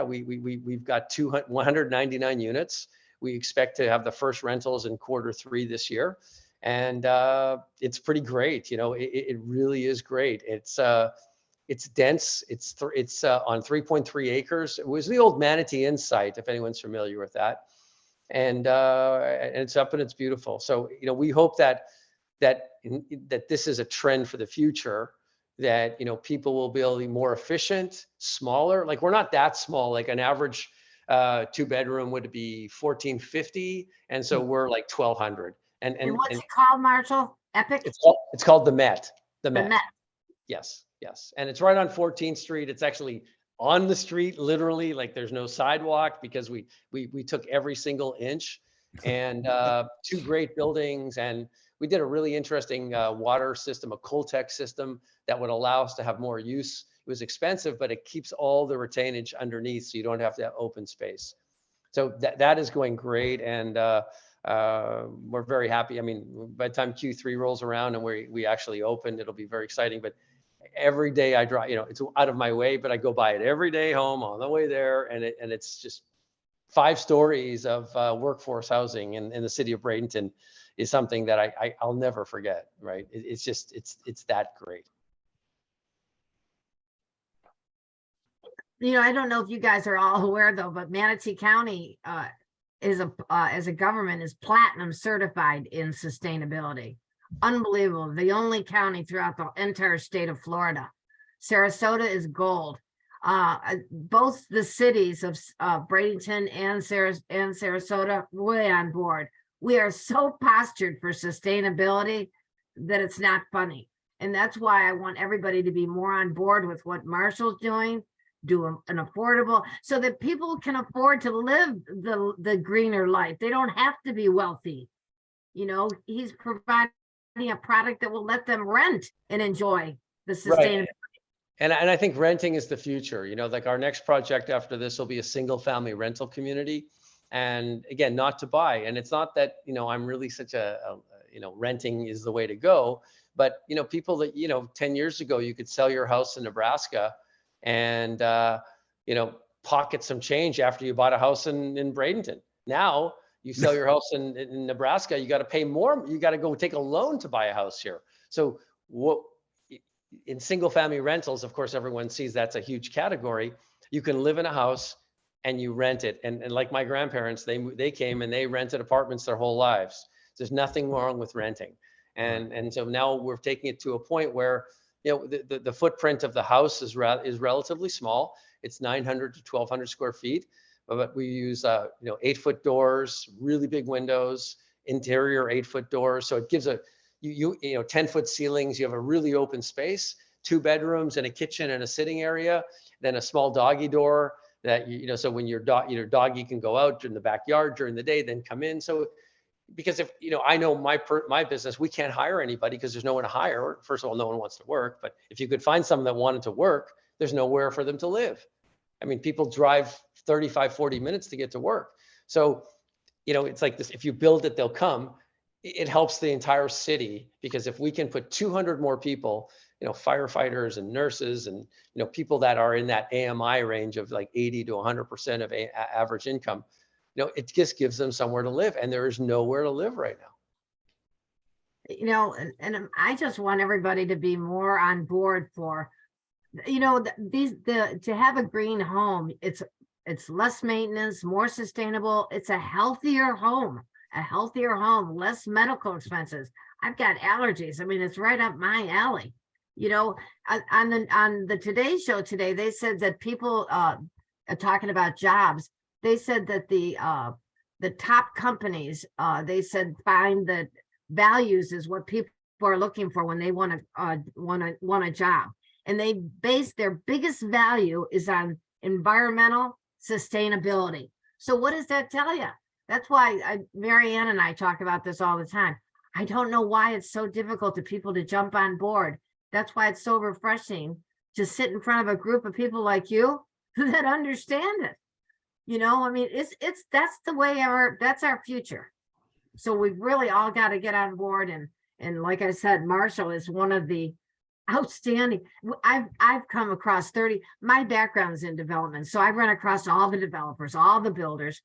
we've got 199 units. We expect to have the first rentals in Q3 this year, and it's pretty great. It really is great. It's dense. It's on 3.3 acres. It was the old Manatee Inn site, if anyone's familiar with that. And it's up and it's beautiful. So, we hope that this is a trend for the future, that, people will be able to be more efficient, smaller. Like we're not that small, like an average 2-bedroom would be 1,450. And so we're like 1,200. And what's it called, Marshall? Epic? It's called the Met. The Met. Yes. And it's right on 14th Street. It's actually on the street, literally, like there's no sidewalk because we took every single inch, and 2 great buildings. And we did a really interesting water system, a Coltech system that would allow us to have more use. It was expensive, but it keeps all the retainage underneath, so you don't have to have open space. So that is going great. And we're very happy. I mean, by the time Q3 rolls around and we actually open, it'll be very exciting. But every day I drive, it's out of my way, but I go by it every day home on the way there. And it's just 5 stories of workforce housing in the city of Bradenton is something that I'll never forget, right? It's just, it's that great. I don't know if you guys are all aware though, but Manatee County as a government is platinum certified in sustainability. Unbelievable. The only county throughout the entire state of Florida. Sarasota is gold. Both the cities of Bradenton and Sarasota, way on board. We are so postured for sustainability that it's not funny. And that's why I want everybody to be more on board with what Marshall's doing, do an affordable, so that people can afford to live the greener life. They don't have to be wealthy. He's providing a product that will let them rent and enjoy the sustainability. Right. And I think renting is the future. Like our next project after this will be a single family rental community. And again, not to buy. And it's not that, I'm really such renting is the way to go. But, people that, 10 years ago, you could sell your house in Nebraska and, pocket some change after you bought a house in Bradenton. Now you sell your house in Nebraska, you got to pay more. You got to go take a loan to buy a house here. So in single family rentals, of course, everyone sees that's a huge category. You can live in a house and you rent it. And like my grandparents, they came and they rented apartments their whole lives. There's nothing wrong with renting. And so now we're taking it to a point where, the footprint of the house is relatively small. It's 900 to 1200 square feet, but we use 8-foot doors, really big windows, interior 8-foot doors. So it gives 10-foot ceilings. You have a really open space, 2 bedrooms and a kitchen and a sitting area, then a small doggy door that so when your doggy can go out in the backyard during the day, then come in. So because if I know my business, we can't hire anybody because there's no one to hire. First of all, no one wants to work, but if you could find someone that wanted to work, there's nowhere for them to live. I mean, people drive 35, 40 minutes to get to work. So, it's like this, if you build it, they'll come. It helps the entire city, because if we can put 200 more people, firefighters and nurses and, people that are in that AMI range of like 80 to 100% of average income, it just gives them somewhere to live, and there is nowhere to live right now. And I just want everybody to be more on board for, to have a green home. It's less maintenance, more sustainable. It's a healthier home, less medical expenses. I've got allergies. I mean, it's right up my alley. On the Today Show today, they said that people are talking about jobs. They said that the top companies, they said, find that values is what people are looking for when they want a job, and they base their biggest value is on environmental sustainability. So what does that tell you? That's why Marianne and I talk about this all the time. I don't know why it's so difficult to people to jump on board. That's why it's so refreshing to sit in front of a group of people like you that understand it. I mean, that's the way that's our future. So we've really all got to get on board. And like I said, Marshall is one of the outstanding. I've come across my background's in development. So I run across all the developers, all the builders.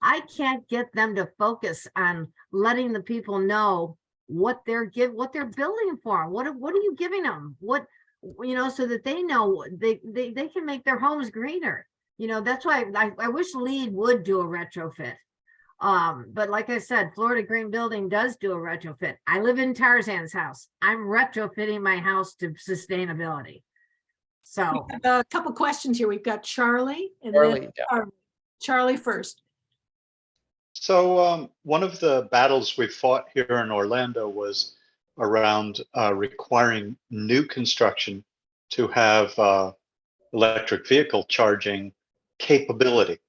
I can't get them to focus on letting the people know what they're building for. What are you giving them? So that they know they can make their homes greener. That's why I wish LEED would do a retrofit. But like I said, Florida Green Building does do a retrofit. I live in Tarzan's house. I'm retrofitting my house to sustainability. So we have a couple questions here. We've got Charlie and Charlie, then yeah. Charlie first. So one of the battles we fought here in Orlando was around requiring new construction to have electric vehicle charging capability,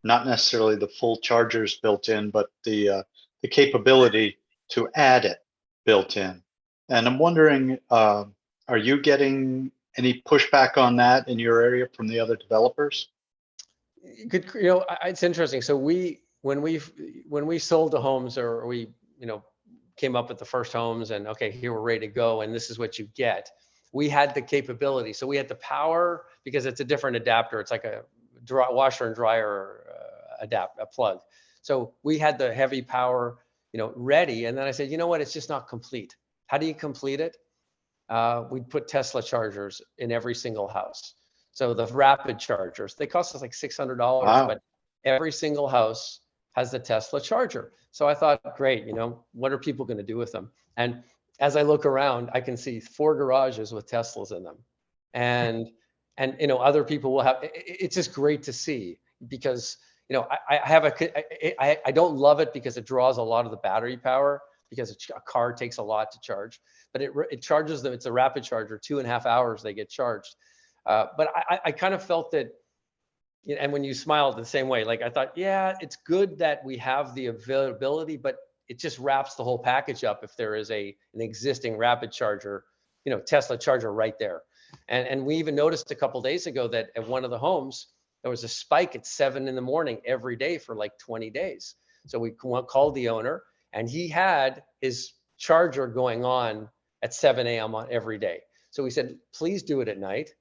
not necessarily the full chargers built in, but the capability to add it built in. And I'm wondering, are you getting any pushback on that in your area from the other developers? Good, it's interesting. So when we sold the homes, or we came up with the first homes, and okay, here we're ready to go, and this is what you get. We had the capability, so we had the power, because it's a different adapter. It's like a washer and dryer a plug. So we had the heavy power, ready. And then I said, what? It's just not complete. How do you complete it? We'd put Tesla chargers in every single house. So the rapid chargers, they cost us like $600, Wow. but every single house has the Tesla charger. So I thought, great, what are people going to do with them? And as I look around, I can see 4 garages with Teslas in them. And other people will have, it's just great to see, because, I don't love it because it draws a lot of the battery power, because a car takes a lot to charge, but it charges them. It's a rapid charger, 2.5 hours they get charged. But I kind of felt that, and when you smiled the same way, like I thought, yeah, it's good that we have the availability, but it just wraps the whole package up if there is an existing rapid charger, Tesla charger right there. And we even noticed a couple of days ago that at one of the homes, there was a spike at 7 a.m. every day for like 20 days. So we called the owner, and he had his charger going on at 7 a.m. on every day. So we said, please do it at night.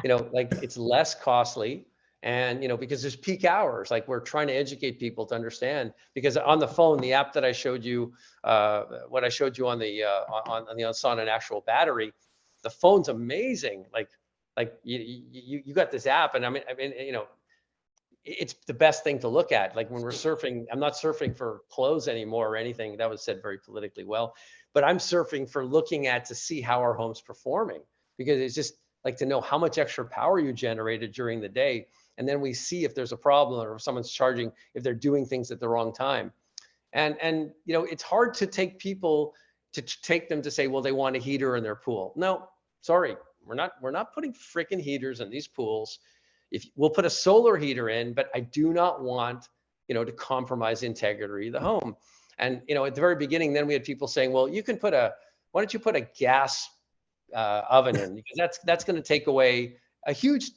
Like it's less costly. And, because there's peak hours, like we're trying to educate people to understand, because on the phone, the app that I showed you, what I showed you on an actual battery, the phone's amazing. Like you got this app, and I mean, it's the best thing to look at. Like when we're surfing, I'm not surfing for clothes anymore or anything. That was said very politically well, but I'm surfing for looking at to see how our home's performing. because it's just like to know how much extra power you generated during the day. And then we see if there's a problem or if someone's charging, if they're doing things at the wrong time. And it's hard to take people to take them to say, well, they want a heater in their pool. No, sorry, we're not putting freaking heaters in these pools. If we'll put a solar heater in, but I do not want, to compromise integrity of the home. And, at the very beginning, then we had people saying, well, why don't you put a gas oven in? Because that's going to take away a huge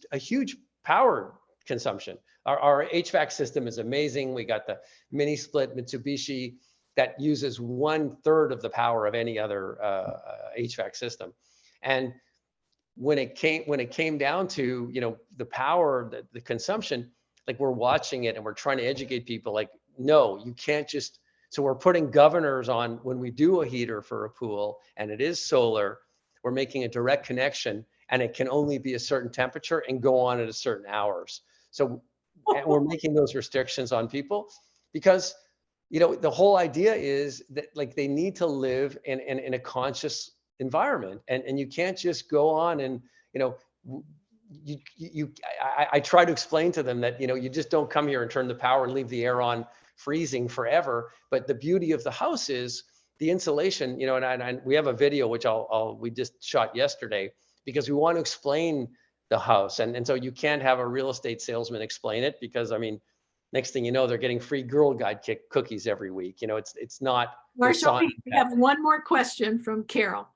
power consumption. Our HVAC system is amazing. We got the mini split Mitsubishi that uses 1/3 of the power of any other HVAC system. And when it came down to, the power, the consumption, like we're watching it and we're trying to educate people, like, no, you can't just, so we're putting governors on when we do a heater for a pool and it is solar, we're making a direct connection and it can only be a certain temperature and go on at a certain hours. So and we're making those restrictions on people because, the whole idea is that like they need to live in a conscious environment, and you can't just go on and, I try to explain to them that, you just don't come here and turn the power and leave the air on freezing forever. But the beauty of the house is the insulation, and we have a video, which we just shot yesterday because we want to explain the house. And so you can't have a real estate salesman explain it because, next thing you know, they're getting free Girl Guide cookies every week. It's not. Marshall, we have one more question from Carol.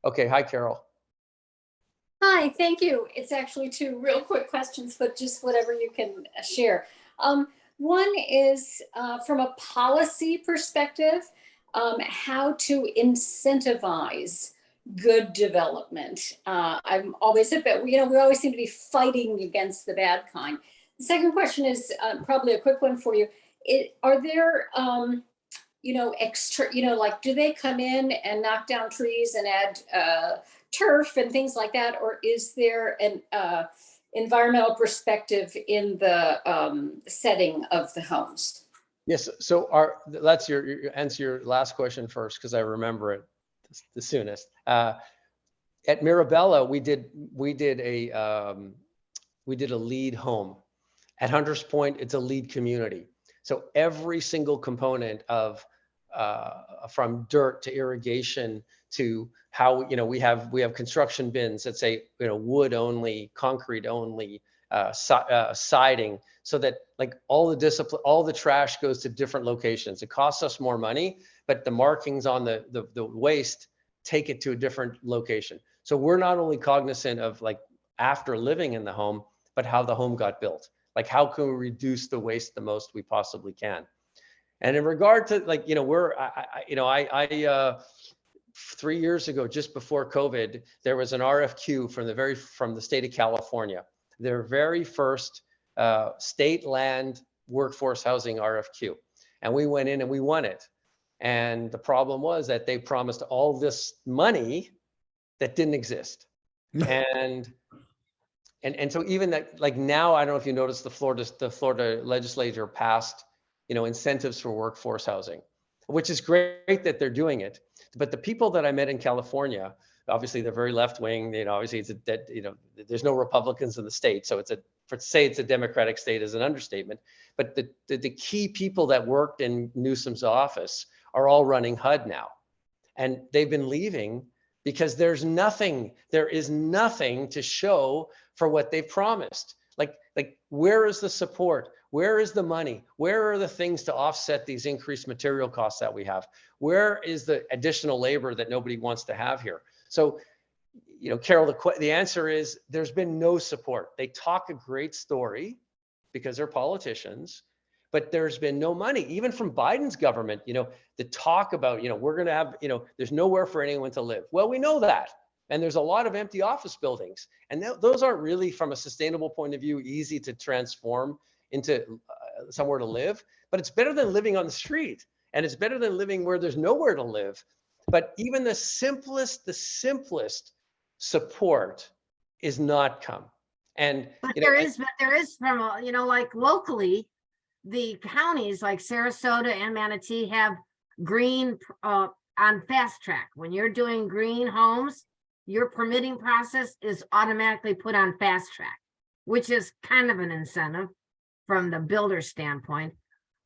Okay. Hi, Carol. Hi, thank you. It's actually two real quick questions, but just whatever you can share. One is from a policy perspective, how to incentivize good development. I'm always a bit, we always seem to be fighting against the bad kind. The second question is probably a quick one for you. Are there, extra, like, do they come in and knock down trees and add turf and things like that? Or is there an environmental perspective in the setting of the homes? Yes. So let's answer your last question first, because I remember it the soonest. At Mirabella, we did a lead home. At Hunters Point, it's a lead community. So every single component of from dirt to irrigation to how, we have construction bins that say, wood only, concrete only, siding, so that like all the trash goes to different locations. It costs us more money, but the markings on the waste take it to a different location. So we're not only cognizant of like after living in the home, but how the home got built. Like how can we reduce the waste the most we possibly can? And in regard to like, 3 years ago, just before COVID, there was an RFQ from the state of California, their very first state land workforce housing RFQ. And we went in and we won it. And the problem was that they promised all this money that didn't exist. And so even that, like now, I don't know if you noticed the Florida legislature passed, incentives for workforce housing, which is great that they're doing it. But the people that I met in California, obviously they're very left wing. Obviously there's no Republicans in the state, so to say it's a Democratic state is an understatement. But the key people that worked in Newsom's office are all running HUD now, and they've been leaving because there is nothing to show for what they've promised. Like where is the support? Where is the money? Where are the things to offset these increased material costs that we have? Where is the additional labor that nobody wants to have here? So, Carol, the answer is there's been no support. They talk a great story because they're politicians, but there's been no money, even from Biden's government, the talk about, we're going to have, there's nowhere for anyone to live. Well, we know that. And there's a lot of empty office buildings. And those aren't really, from a sustainable point of view, easy to transform into somewhere to live. But it's better than living on the street. And it's better than living where there's nowhere to live. But even the simplest support is not come. And but there is from, like locally, the counties like Sarasota and Manatee have green on fast track. When you're doing green homes, your permitting process is automatically put on fast track, which is kind of an incentive from the builder standpoint.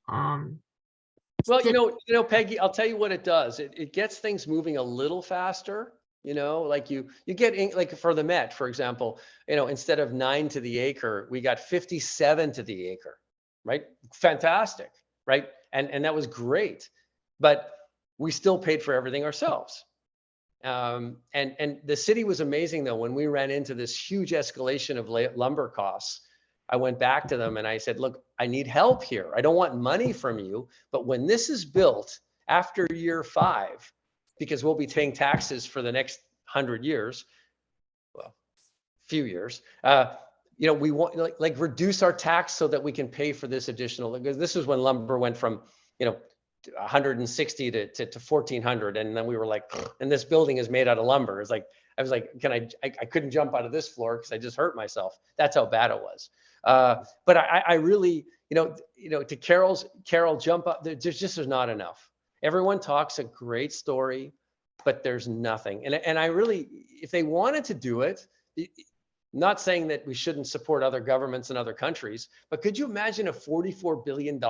Well, you know, Peggy, I'll tell you what it does. It gets things moving a little faster. You know, like you get like for the Met, for example, you know, instead of 9 to the acre, we got 57 to the acre, right? Fantastic, right? And that was great, but we still paid for everything ourselves. And the city was amazing though. When we ran into this huge escalation of lumber costs, I went back to them and I said, look, I need help here. I don't want money from you, but when this is built after year 5, because we'll be paying taxes for the next 100 years, well, few years, you know, we want like reduce our tax so that we can pay for this additional, because this is when lumber went from, you know, 160 to 1400. And then we were like, and this building is made out of lumber. It's like, I was like, I couldn't jump out of this floor because I just hurt myself. That's how bad it was. But I really, you know, to Carol jump up, there's not enough. Everyone talks a great story, but there's nothing. And I really, if they wanted to do it, not saying that we shouldn't support other governments in other countries, but could you imagine if $44 billion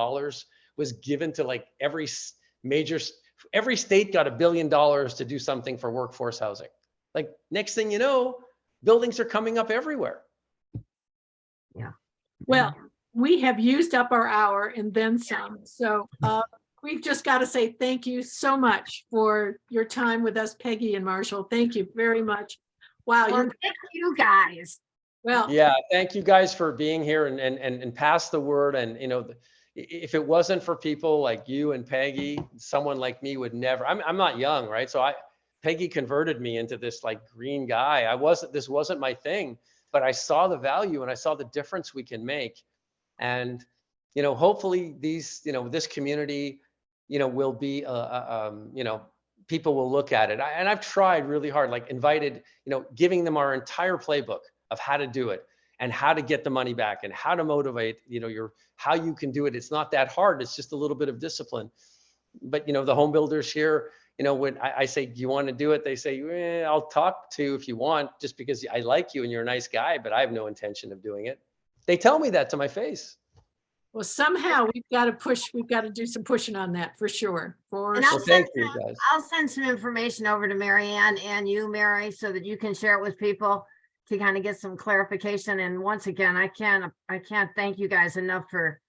was given to like every state got $1 billion to do something for workforce housing? Like next thing you know, buildings are coming up everywhere. Yeah. Well, we have used up our hour and then some. So we've just got to say thank you so much for your time with us, Peggy and Marshall. Thank you very much. Wow. Well, thank you guys. Well, Yeah, thank you guys for being here and pass the word. And, you know, if it wasn't for people like you and Peggy, someone like me would never, I'm not young, right? So Peggy converted me into this like green guy. This wasn't my thing, but I saw the value and I saw the difference we can make. And, you know, hopefully this community, you know, will be, you know, people will look at it. And I've tried really hard, like invited, you know, giving them our entire playbook of how to do it and how to get the money back and how to motivate, you know, how you can do it. It's not that hard. It's just a little bit of discipline. But, you know, the home builders here, you know, when I say, do you want to do it? They say, I'll talk to you if you want, just because I like you and you're a nice guy, but I have no intention of doing it. They tell me that to my face. well, somehow we've got to push. We've got to do some pushing on that for sure. And Well, thank you guys. I'll send some information over to Mary Ann and you, Mary, so that you can share it with people to kind of get some clarification. And once again, I can't thank you guys enough for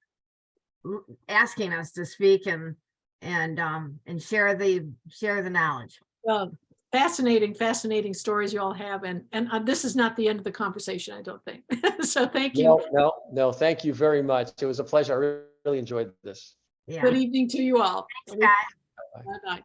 asking us to speak and share the knowledge. Fascinating stories you all have. And this is not the end of the conversation, I don't think. So thank you. No, thank you very much. It was a pleasure. I really enjoyed this. Yeah. Good evening to you all. Thanks, guys. Bye-bye.